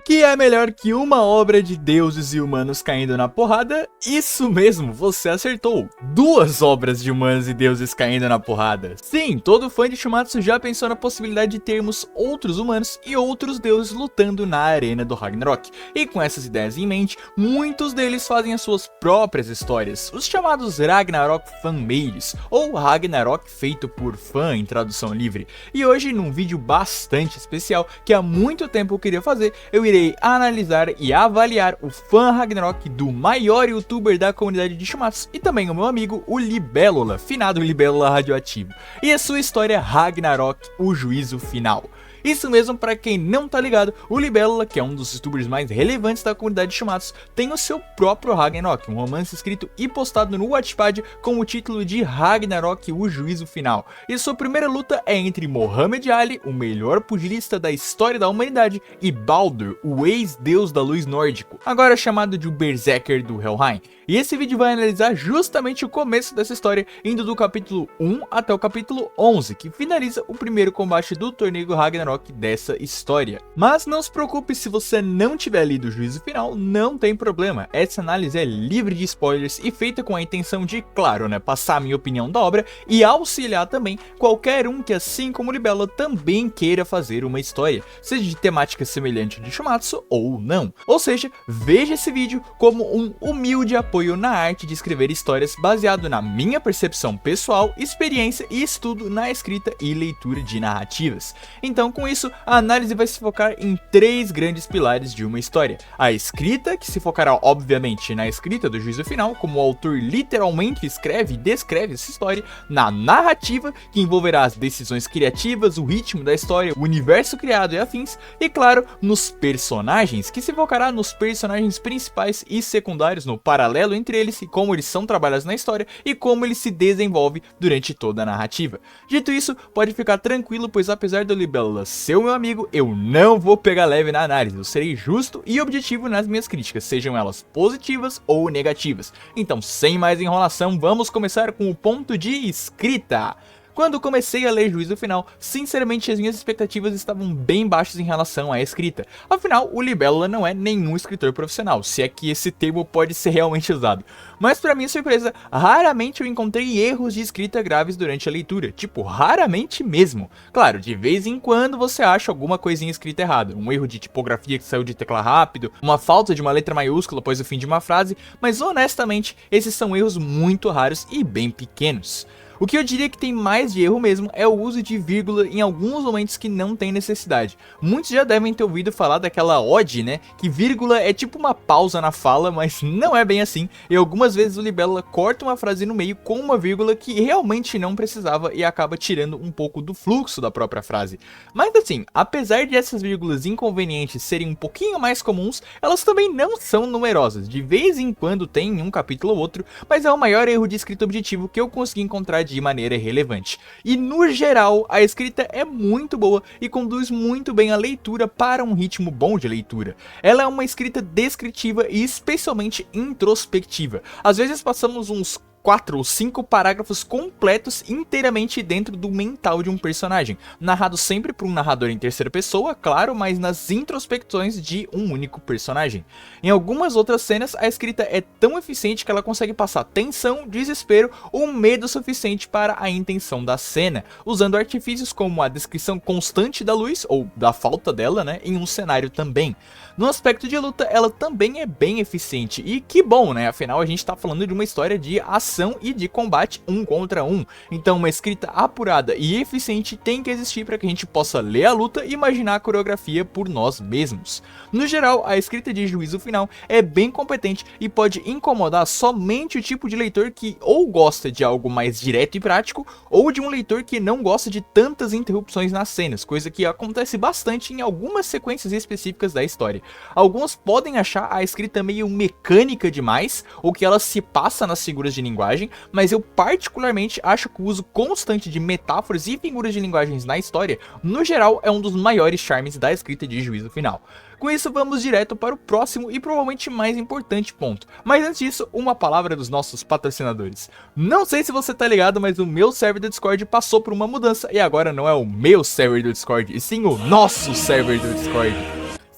que é melhor que uma obra de deuses e humanos caindo na porrada? Isso mesmo, você acertou! Duas obras de humanos e deuses caindo na porrada. Sim, todo fã de Shumatsu já pensou na possibilidade de termos outros humanos e outros deuses lutando na arena do Ragnarok. E com essas ideias em mente, muitos deles fazem as suas próprias histórias, os chamados Ragnarok fanmades, ou Ragnarok feito por fã em tradução livre. E hoje, num vídeo bastante especial que há muito tempo eu queria fazer, eu irei analisar e avaliar o fã Ragnarok do maior youtuber da comunidade de Shumatsu e também o meu amigo, o Libélula, finado Libélula radioativo, e a sua história Ragnarok, o juízo final. Isso mesmo, para quem não tá ligado, o Libélula, que é um dos youtubers mais relevantes da comunidade de Shumatsu, tem o seu próprio Ragnarok, um romance escrito e postado no Wattpad com o título de Ragnarok, o juízo final. E sua primeira luta é entre Muhammad Ali, o melhor pugilista da história da humanidade, e Baldur, o ex-deus da luz nórdico, agora chamado de o Berserker do Helheim. E esse vídeo vai analisar justamente o começo dessa história, indo do capítulo 1 até o capítulo 11, que finaliza o primeiro combate do torneio Ragnarok dessa história. Mas não se preocupe, se você não tiver lido o juízo final, não tem problema. Essa análise é livre de spoilers e feita com a intenção de, claro, passar a minha opinião da obra e auxiliar também qualquer um que, assim como o Libélula, também queira fazer uma história, seja de temática semelhante de Shumatsu ou não. Ou seja, veja esse vídeo como um humilde apoio na arte de escrever histórias baseado na minha percepção pessoal, experiência e estudo na escrita e leitura de narrativas. Então, com isso, a análise vai se focar em três grandes pilares de uma história: a escrita, que se focará obviamente na escrita do juízo final, como o autor literalmente escreve e descreve essa história; na narrativa, que envolverá as decisões criativas, o ritmo da história, o universo criado e afins; e claro, nos personagens, que se focará nos personagens principais e secundários, no paralelo entre eles e como eles são trabalhados na história e como ele se desenvolve durante toda a narrativa. Dito isso, pode ficar tranquilo, pois apesar do Libélula ser o meu amigo, eu não vou pegar leve na análise, eu serei justo e objetivo nas minhas críticas, sejam elas positivas ou negativas. Então, sem mais enrolação, vamos começar com o ponto de escrita. Quando comecei a ler Juízo Final, sinceramente as minhas expectativas estavam bem baixas em relação à escrita. Afinal, o Libélula não é nenhum escritor profissional, se é que esse termo pode ser realmente usado. Mas para minha surpresa, raramente eu encontrei erros de escrita graves durante a leitura, tipo, raramente mesmo. Claro, de vez em quando você acha alguma coisinha escrita errada, um erro de tipografia que saiu de tecla rápido, uma falta de uma letra maiúscula após o fim de uma frase, mas honestamente, esses são erros muito raros e bem pequenos. O que eu diria que tem mais de erro mesmo é o uso de vírgula em alguns momentos que não tem necessidade. Muitos já devem ter ouvido falar daquela ode, que vírgula é tipo uma pausa na fala, mas não é bem assim, e algumas vezes o Libélula corta uma frase no meio com uma vírgula que realmente não precisava e acaba tirando um pouco do fluxo da própria frase. Mas assim, apesar de essas vírgulas inconvenientes serem um pouquinho mais comuns, elas também não são numerosas, de vez em quando tem em um capítulo ou outro, mas é o maior erro de escrita objetivo que eu consegui encontrar de maneira relevante. E no geral, a escrita é muito boa e conduz muito bem a leitura para um ritmo bom de leitura. Ela é uma escrita descritiva e especialmente introspectiva. Às vezes passamos uns 4 ou 5 parágrafos completos inteiramente dentro do mental de um personagem, narrado sempre por um narrador em terceira pessoa, claro, mas nas introspecções de um único personagem. Em algumas outras cenas, a escrita é tão eficiente que ela consegue passar tensão, desespero ou medo suficiente para a intenção da cena, usando artifícios como a descrição constante da luz, ou da falta dela, em um cenário também. No aspecto de luta, ela também é bem eficiente, e que bom, afinal a gente tá falando de uma história de ação e de combate 1 contra 1, então uma escrita apurada e eficiente tem que existir para que a gente possa ler a luta e imaginar a coreografia por nós mesmos. No geral, a escrita de Juízo Final é bem competente e pode incomodar somente o tipo de leitor que ou gosta de algo mais direto e prático, ou de um leitor que não gosta de tantas interrupções nas cenas, coisa que acontece bastante em algumas sequências específicas da história. Alguns podem achar a escrita meio mecânica demais, ou que ela se passa nas figuras de linguagem, mas eu particularmente acho que o uso constante de metáforas e figuras de linguagens na história, no geral, é um dos maiores charmes da escrita de Juízo Final. Com isso, vamos direto para o próximo e provavelmente mais importante ponto. Mas antes disso, uma palavra dos nossos patrocinadores. Não sei se você tá ligado, mas o meu server do Discord passou por uma mudança e agora não é o meu server do Discord, e sim o nosso server do Discord.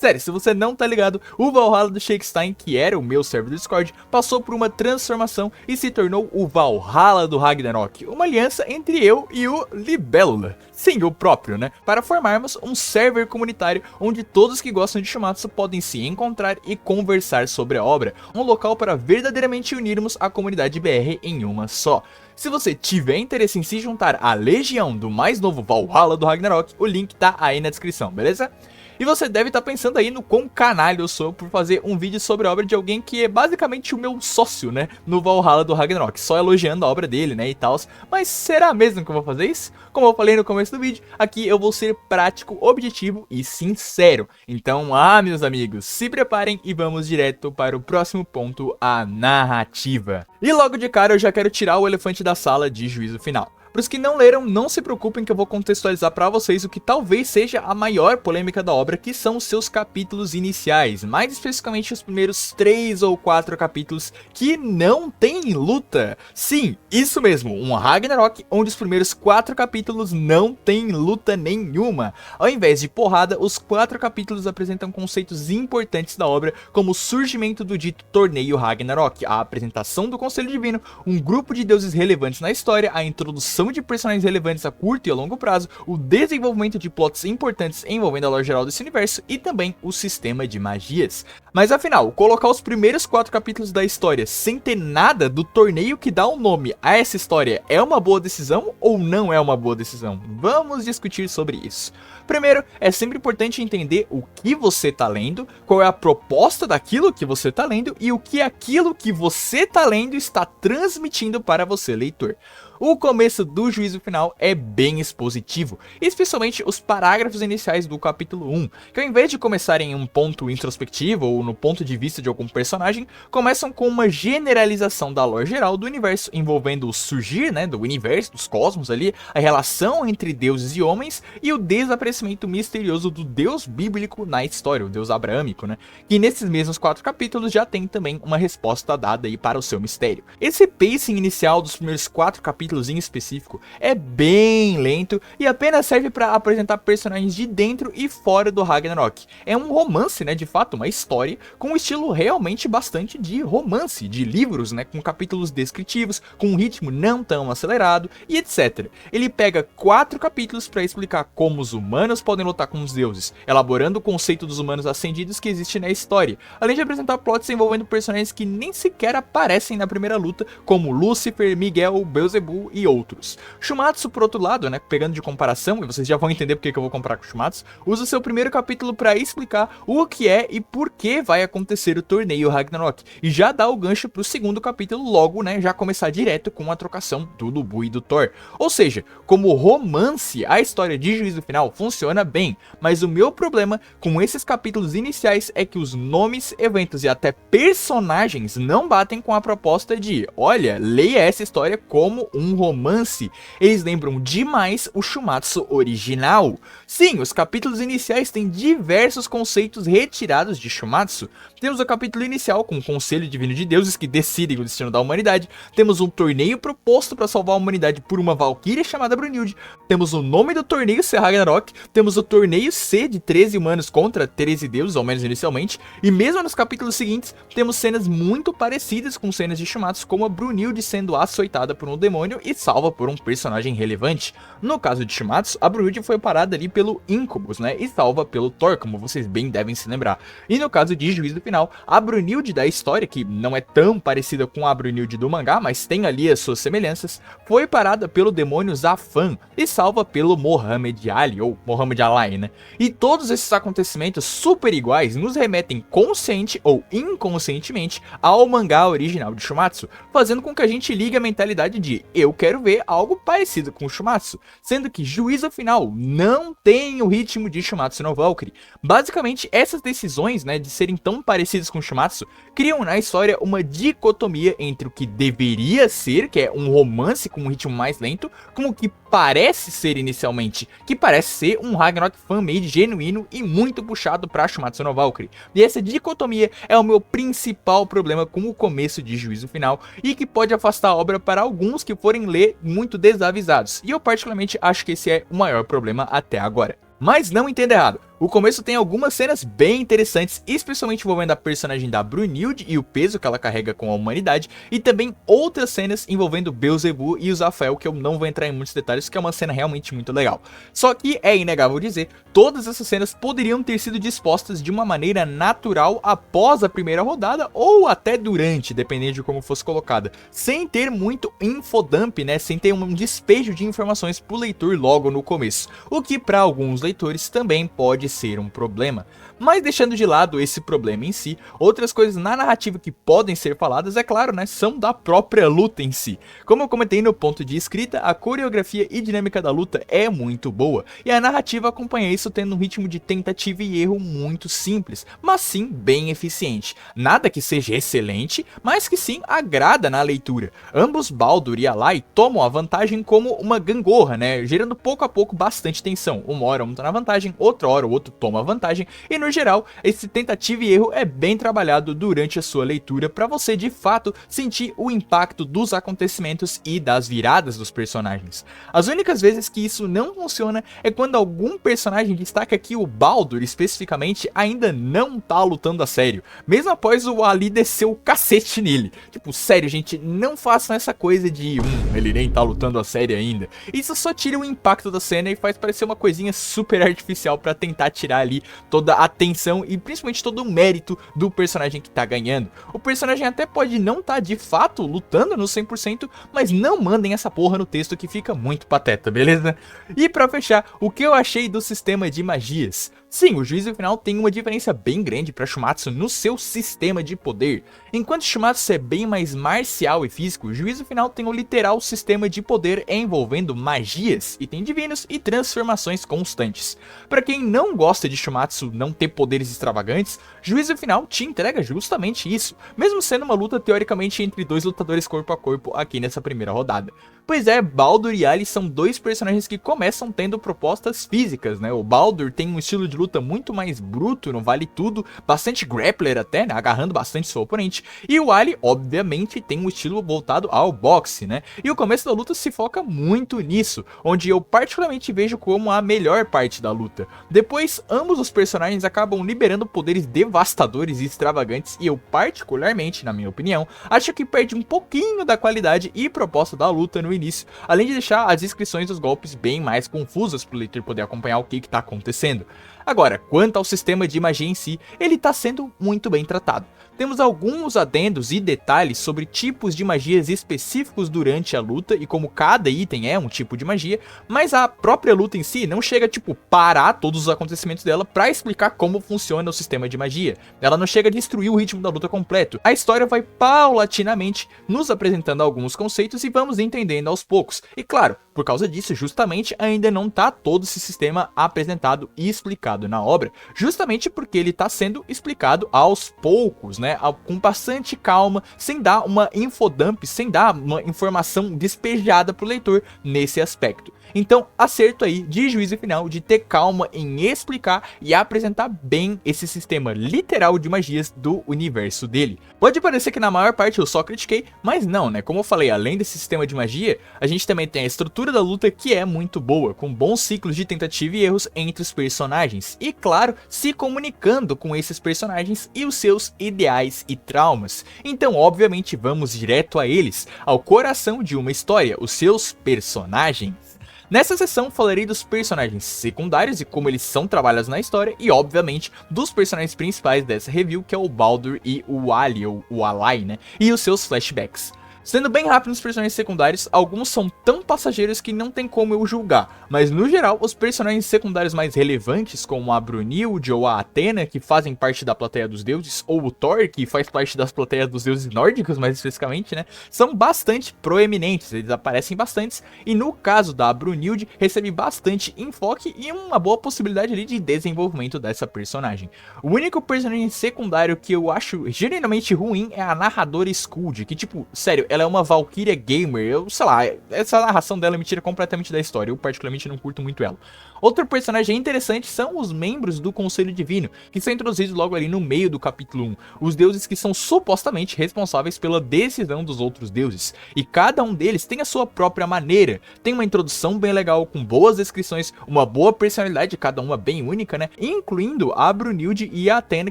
Sério, se você não tá ligado, o Valhalla do Shakestein, que era o meu server do Discord, passou por uma transformação e se tornou o Valhalla do Ragnarok, uma aliança entre eu e o Libélula. Sim, o próprio, né? Para formarmos um server comunitário onde todos que gostam de Shumatsu podem se encontrar e conversar sobre a obra, um local para verdadeiramente unirmos a comunidade BR em uma só. Se você tiver interesse em se juntar à legião do mais novo Valhalla do Ragnarok, o link tá aí na descrição, beleza? E você deve estar pensando aí no quão canalha eu sou por fazer um vídeo sobre a obra de alguém que é basicamente o meu sócio, né, no Valhalla do Ragnarok, só elogiando a obra dele, né, e tal. Mas será mesmo que eu vou fazer isso? Como eu falei no começo do vídeo, aqui eu vou ser prático, objetivo e sincero. Então, meus amigos, se preparem e vamos direto para o próximo ponto, a narrativa. E logo de cara eu já quero tirar o elefante da sala de juízo final. Para os que não leram, não se preocupem que eu vou contextualizar para vocês o que talvez seja a maior polêmica da obra, que são os seus capítulos iniciais, mais especificamente os primeiros 3 ou 4 capítulos que não tem luta. Sim, isso mesmo, um Ragnarok onde os primeiros 4 capítulos não tem luta nenhuma. Ao invés de porrada, os 4 capítulos apresentam conceitos importantes da obra, como o surgimento do dito torneio Ragnarok, a apresentação do Conselho Divino, um grupo de deuses relevantes na história, a introdução de personagens relevantes a curto e a longo prazo, o desenvolvimento de plots importantes envolvendo a lore geral desse universo e também o sistema de magias. Mas afinal, colocar os primeiros 4 capítulos da história sem ter nada do torneio que dá o nome a essa história é uma boa decisão ou não é uma boa decisão? Vamos discutir sobre isso. Primeiro, é sempre importante entender o que você tá lendo, qual é a proposta daquilo que você tá lendo e o que aquilo que você tá lendo está transmitindo para você, leitor. O começo do juízo final é bem expositivo, especialmente os parágrafos iniciais do capítulo 1, que ao invés de começarem em um ponto introspectivo ou no ponto de vista de algum personagem, começam com uma generalização da lore geral do universo, envolvendo o surgir, né, do universo, dos cosmos ali, a relação entre deuses e homens e o desaparecimento misterioso do deus bíblico na história, o deus abraâmico, né, que nesses mesmos 4 capítulos já tem também uma resposta dada aí para o seu mistério. Esse pacing inicial dos primeiros 4 capítulos em específico é bem lento e apenas serve para apresentar personagens de dentro e fora do Ragnarok. É um romance, né, de fato, uma história com um estilo realmente bastante de romance, de livros, né, com capítulos descritivos, com um ritmo não tão acelerado e etc. Ele pega 4 capítulos para explicar como os humanos podem lutar com os deuses, elaborando o conceito dos humanos ascendidos que existe na história, além de apresentar plots envolvendo personagens que nem sequer aparecem na primeira luta, como Lúcifer, Miguel, Beelzebub e outros. Shumatsu, por outro lado, né, pegando de comparação, e vocês já vão entender porque que eu vou comparar com Shumatsu, usa o seu primeiro capítulo para explicar o que é e por que vai acontecer o torneio Ragnarok, e já dá o gancho pro segundo capítulo logo, né, já começar direto com a trocação do Lubu e do Thor. Ou seja, como romance, a história de juízo final funciona bem, mas o meu problema com esses capítulos iniciais é que os nomes, eventos e até personagens não batem com a proposta de, olha, leia essa história como um romance. Eles lembram demais o Shumatsu original. Sim, os capítulos iniciais têm diversos conceitos retirados de Shumatsu. Temos o capítulo inicial com o Conselho Divino de Deuses que decidem o destino da humanidade. Temos um torneio proposto para salvar a humanidade por uma valquíria chamada Brunhilde. Temos o nome do torneio ser Ragnarok. Temos o torneio C de 13 humanos contra 13 deuses, ao menos inicialmente. E mesmo nos capítulos seguintes, temos cenas muito parecidas com cenas de Shumatsu, como a Brunhilde sendo açoitada por um demônio e salva por um personagem relevante. No caso de Shumatsu, a Brunhilde foi parada ali pelo Incubus, né, e salva pelo Thor, como vocês bem devem se lembrar. E no caso de Juízo Final, a Brunhilde da história, que não é tão parecida com a Brunhilde do mangá, mas tem ali as suas semelhanças, foi parada pelo demônio Zafan e salva pelo Mohamed Ali, ou Mohamed Ali, né. E todos esses acontecimentos super iguais nos remetem consciente ou inconscientemente ao mangá original de Shumatsu, fazendo com que a gente ligue a mentalidade de eu quero ver algo parecido com o Shumatsu, sendo que Juízo Final não tem o ritmo de Shumatsu no Valkyrie. Basicamente, essas decisões, né, de serem tão parecidas com Shumatsu, criam na história uma dicotomia entre o que deveria ser, que é um romance com um ritmo mais lento, com o que parece ser inicialmente, que parece ser um Ragnarok fan-made genuíno e muito puxado pra Shumatsu no Valkyrie. E essa dicotomia é o meu principal problema com o começo de Juízo Final, e que pode afastar a obra para alguns que forem ler muito desavisados, e eu particularmente acho que esse é o maior problema até agora. Mas não entenda errado, o começo tem algumas cenas bem interessantes, especialmente envolvendo a personagem da Brunilde e o peso que ela carrega com a humanidade, e também outras cenas envolvendo Beelzebub e o Zafael, que eu não vou entrar em muitos detalhes, que é uma cena realmente muito legal. Só que é inegável dizer, todas essas cenas poderiam ter sido dispostas de uma maneira natural após a primeira rodada, ou até durante, dependendo de como fosse colocada, sem ter muito infodump, né, sem ter um despejo de informações pro leitor logo no começo, o que para alguns leitores também pode ser um problema. Mas deixando de lado esse problema em si, outras coisas na narrativa que podem ser faladas, é claro, né, são da própria luta em si. Como eu comentei no ponto de escrita, a coreografia e dinâmica da luta é muito boa, e a narrativa acompanha isso tendo um ritmo de tentativa e erro muito simples, mas sim bem eficiente. Nada que seja excelente, mas que sim agrada na leitura. Ambos, Baldur e Alai, tomam a vantagem como uma gangorra, né, gerando pouco a pouco bastante tensão. Uma hora um tá na vantagem, outra hora o outro toma vantagem, e no geral, esse tentativa e erro é bem trabalhado durante a sua leitura para você de fato sentir o impacto dos acontecimentos e das viradas dos personagens. As únicas vezes que isso não funciona é quando algum personagem destaca que o Baldur especificamente ainda não tá lutando a sério, mesmo após o Ali descer o cacete nele. Tipo, sério gente, não façam essa coisa de ele nem tá lutando a sério ainda. Isso só tira o impacto da cena e faz parecer uma coisinha super artificial para tentar tirar ali toda a atenção e principalmente todo o mérito do personagem que tá ganhando. O personagem até pode não tá de fato lutando no 100%, mas não mandem essa porra no texto que fica muito pateta, beleza? E pra fechar, o que eu achei do sistema de magias? Sim, o juízo final tem uma diferença bem grande para Shumatsu no seu sistema de poder. Enquanto Shumatsu é bem mais marcial e físico, o juízo final tem o literal sistema de poder envolvendo magias, itens divinos e transformações constantes. Para quem não gosta de Shumatsu não ter poderes extravagantes, juízo final te entrega justamente isso, mesmo sendo uma luta teoricamente entre dois lutadores corpo a corpo aqui nessa primeira rodada. Pois é, Baldur e Ali são dois personagens que começam tendo propostas físicas, né? O Baldur tem um estilo de luta muito mais bruto, não vale tudo, bastante grappler até, né? Agarrando bastante seu oponente. E o Ali, obviamente, tem um estilo voltado ao boxe, né? E o começo da luta se foca muito nisso, onde eu particularmente vejo como a melhor parte da luta. Depois, ambos os personagens acabam liberando poderes devastadores e extravagantes, e eu particularmente, na minha opinião, acho que perde um pouquinho da qualidade e proposta da luta no início, além de deixar as descrições dos golpes bem mais confusas para o leitor poder acompanhar o que está acontecendo. Agora, quanto ao sistema de magia em si, ele está sendo muito bem tratado. Temos alguns adendos e detalhes sobre tipos de magias específicos durante a luta e como cada item é um tipo de magia, mas a própria luta em si não chega tipo parar todos os acontecimentos dela para explicar como funciona o sistema de magia. Ela não chega a destruir o ritmo da luta completo. A história vai paulatinamente nos apresentando alguns conceitos e vamos entendendo aos poucos. E claro, por causa disso, justamente ainda não tá todo esse sistema apresentado e explicado na obra, justamente porque ele está sendo explicado aos poucos, né? Com bastante calma, sem dar uma infodump, sem dar uma informação despejada pro leitor nesse aspecto. Então, acerto aí de juízo final de ter calma em explicar e apresentar bem esse sistema literal de magias do universo dele. Pode parecer que na maior parte eu só critiquei, mas não, né? Como eu falei, além desse sistema de magia, a gente também tem a estrutura da luta que é muito boa, com bons ciclos de tentativa e erros entre os personagens. E claro, se comunicando com esses personagens e os seus ideais e traumas. Então, obviamente, vamos direto a eles, ao coração de uma história, os seus personagens. Nessa sessão falarei dos personagens secundários e como eles são trabalhados na história e obviamente dos personagens principais dessa review, que é o Baldur e o Ali, ou o Alai, né, e os seus flashbacks. Sendo bem rápido nos personagens secundários, alguns são tão passageiros que não tem como eu julgar, mas no geral, os personagens secundários mais relevantes, como a Brunilde ou a Athena, que fazem parte da plateia dos deuses, ou o Thor, que faz parte das plateias dos deuses nórdicos, mais especificamente, né, são bastante proeminentes, eles aparecem bastantes, e no caso da Brunilde, recebe bastante enfoque e uma boa possibilidade ali de desenvolvimento dessa personagem. O único personagem secundário que eu acho genuinamente ruim é a narradora Skuld, que tipo, sério, ela é uma Valkyria gamer, eu sei lá, essa narração dela me tira completamente da história, eu particularmente não curto muito ela. Outro personagem interessante são os membros do Conselho Divino, que são introduzidos logo ali no meio do capítulo 1, os deuses que são supostamente responsáveis pela decisão dos outros deuses, e cada um deles tem a sua própria maneira, tem uma introdução bem legal, com boas descrições, uma boa personalidade, cada uma bem única, né, incluindo a Brunilde e a Athena,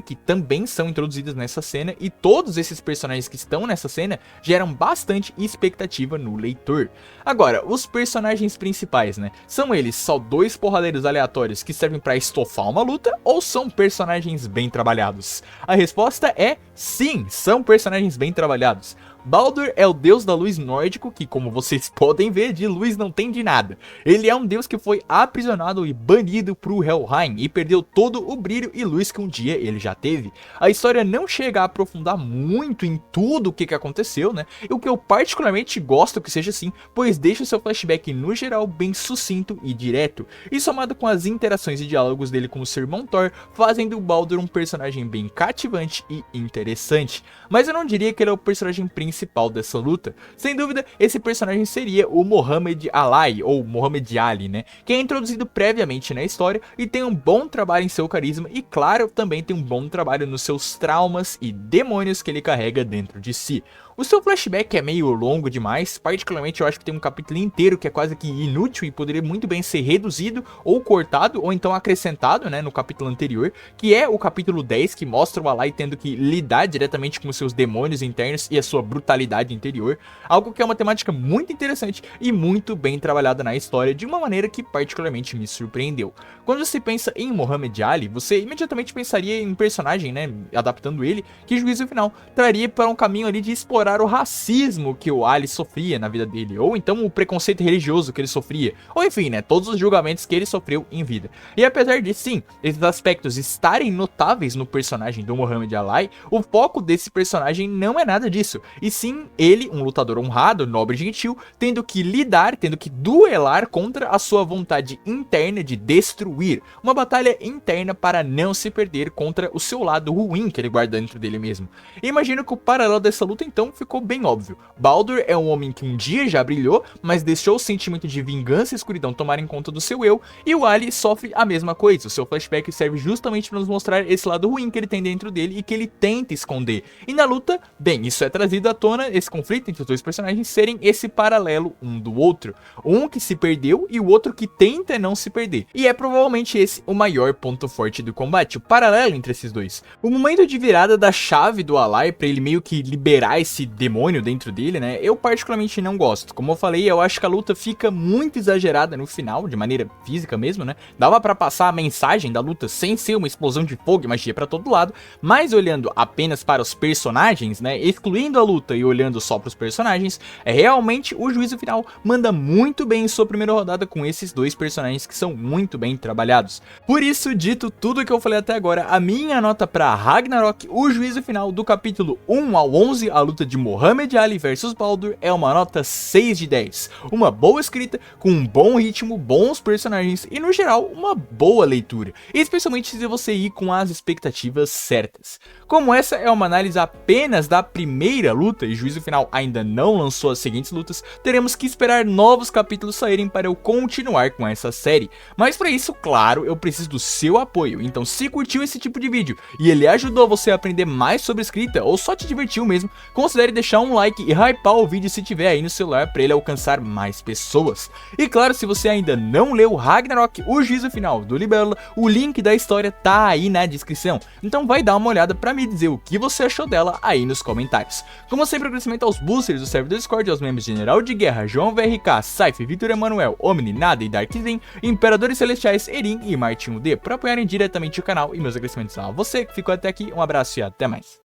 que também são introduzidas nessa cena, e todos esses personagens que estão nessa cena geram bastante expectativa no leitor. Agora, os personagens principais, né, são eles só dois porradeiros aleatórios que servem pra estofar uma luta, ou são personagens bem trabalhados? A resposta é sim, são personagens bem trabalhados. Baldur é o deus da luz nórdico que, como vocês podem ver, de luz não tem de nada. Ele é um deus que foi aprisionado e banido pro Helheim e perdeu todo o brilho e luz que um dia ele já teve. A história não chega a aprofundar muito em tudo o que aconteceu, né? E o que eu particularmente gosto que seja assim, pois deixa o seu flashback no geral bem sucinto e direto. E somado com as interações e diálogos dele com o seu irmão Thor, fazem do Baldur um personagem bem cativante e interessante. Mas eu não diria que ele é o personagem principal dessa luta. Sem dúvida, esse personagem seria o Muhammad Ali, ou Muhammad Ali, né? Que é introduzido previamente na história e tem um bom trabalho em seu carisma e, claro, também tem um bom trabalho nos seus traumas e demônios que ele carrega dentro de si. O seu flashback é meio longo demais, particularmente eu acho que tem um capítulo inteiro que é quase que inútil e poderia muito bem ser reduzido ou cortado ou então acrescentado, né, no capítulo anterior, que é o capítulo 10, que mostra o Alai tendo que lidar diretamente com seus demônios internos e a sua brutalidade interior, algo que é uma temática muito interessante e muito bem trabalhada na história de uma maneira que particularmente me surpreendeu. Quando você pensa em Muhammad Ali, você imediatamente pensaria em um personagem, né, adaptando ele, que juízo final traria para um caminho ali de explorar o racismo que o Ali sofria na vida dele, ou então o preconceito religioso que ele sofria, ou enfim, né, todos os julgamentos que ele sofreu em vida. E apesar de sim, esses aspectos estarem notáveis no personagem do Muhammad Ali, o foco desse personagem não é nada disso, e sim ele, um lutador honrado, nobre e gentil, tendo que lidar, tendo que duelar contra a sua vontade interna de destruir, uma batalha interna para não se perder contra o seu lado ruim que ele guarda dentro dele mesmo. E imagino que o paralelo dessa luta então ficou bem óbvio. Baldur é um homem que um dia já brilhou, mas deixou o sentimento de vingança e escuridão tomarem conta do seu eu, e o Ali sofre a mesma coisa. O seu flashback serve justamente para nos mostrar esse lado ruim que ele tem dentro dele e que ele tenta esconder. E na luta, bem, isso é trazido à tona, esse conflito entre os dois personagens serem esse paralelo um do outro. Um que se perdeu e o outro que tenta não se perder. E é provavelmente esse o maior ponto forte do combate, o paralelo entre esses dois. O momento de virada da chave do Alai para ele meio que liberar esse demônio dentro dele, né, eu particularmente não gosto. Como eu falei, eu acho que a luta fica muito exagerada no final, de maneira física mesmo, né, dava pra passar a mensagem da luta sem ser uma explosão de fogo e magia pra todo lado, mas olhando apenas para os personagens, né, excluindo a luta e olhando só pros personagens, realmente o juízo final manda muito bem em sua primeira rodada com esses dois personagens que são muito bem trabalhados. Por isso, dito tudo que eu falei até agora, a minha nota pra Ragnarok, o juízo final do capítulo 1 ao 11, a luta de Muhammad Ali vs Baldur, é uma nota 6 de 10. Uma boa escrita, com um bom ritmo, bons personagens e no geral uma boa leitura, especialmente se você ir com as expectativas certas. Como essa é uma análise apenas da primeira luta e juízo final ainda não lançou as seguintes lutas, teremos que esperar novos capítulos saírem para eu continuar com essa série. Mas para isso, claro, eu preciso do seu apoio, então se curtiu esse tipo de vídeo e ele ajudou você a aprender mais sobre escrita ou só te divertiu mesmo, considere deixar um like e hypar o vídeo se tiver aí no celular para ele alcançar mais pessoas. E claro, se você ainda não leu Ragnarok, o juízo final do Libélula, o link da história tá aí na descrição, então vai dar uma olhada para me dizer o que você achou dela aí nos comentários. Como sempre, agradecimento aos boosters do servidor do Discord, aos membros General de Guerra, João VRK, Saif, Victor Emanuel, Omni, Nada e Darkzin, Imperadores Celestiais, Erin e Martinho D por apoiarem diretamente o canal, e meus agradecimentos a você que ficou até aqui, um abraço e até mais.